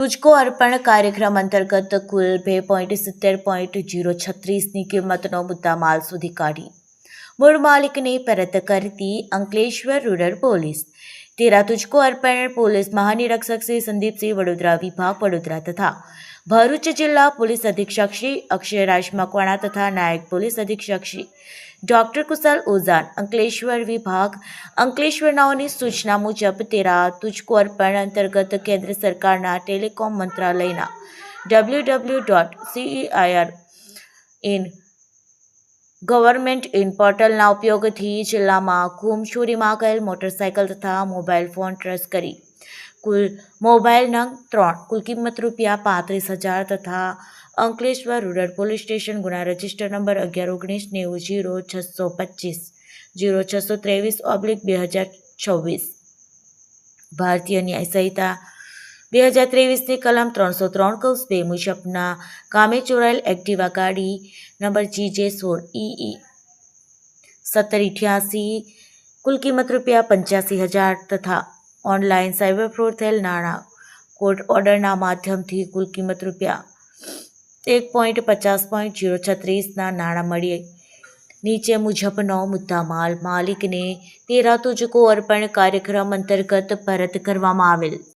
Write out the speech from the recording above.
તુજકો અર્પણ કાર્યક્રમ અંતર્ગત કુલ 2.70.036ની કિંમતનો મુદ્દામાલ શોધી કાઢી મૂળ માલિકને પરત કરતી અંકલેશ્વર રૂરલ પોલીસ. તેરા તુજકો અર્પણ પોલીસ મહાનિરીક્ષક શ્રી સંદીપસિંહ, વડોદરા વિભાગ વડોદરા તથા ભરૂચ જિલ્લા પોલીસ અધિક્ષક શ્રી અક્ષયરાજ મકવાણા તથા નાયક પોલીસ અધિક્ષક શ્રી ડૉક્ટર કુશલ ઓઝાન, અંકલેશ્વર વિભાગ અંકલેશ્વરનાઓની સૂચના મુજબ તેરા તુજકો અર્પણ અંતર્ગત કેન્દ્ર સરકારના ટેલિકોમ મંત્રાલયના www.CEIR ગવર્મેન્ટ ઇન પોર્ટલના ઉપયોગથી જિલ્લામાં ગુમચોરીમાં ગયેલ મોટરસાયકલ તથા મોબાઈલ ફોન ટ્રેસ કરી કુલ મોબાઈલ નંગ 3 કુલ કિંમત ₹35,000 તથા અંકલેશ્વર રૂરલ પોલીસ સ્ટેશન ગુના રજિસ્ટર નંબર 11-19-90-625-0623/2024 ભારતીય ન્યાય સંહિતા 2023ની કલમ 303(2) મુજબના કામે ચોરાયેલ એક્ટિવા ગાડી નંબર GJ16EE 1788 કુલ કિંમત ₹85,000 તથા ઓનલાઈન સાયબર ફ્રોડ થયેલ નાણાં કોર્ટ ઓર્ડરના માધ્યમથી કુલ કિંમત ₹1.50.036ના નાણાં મળી નીચે મુજબનો મુદ્દામાલ માલિકને તેરા તુજકો અર્પણ કાર્યક્રમ અંતર્ગત પરત કરવામાં આવેલ.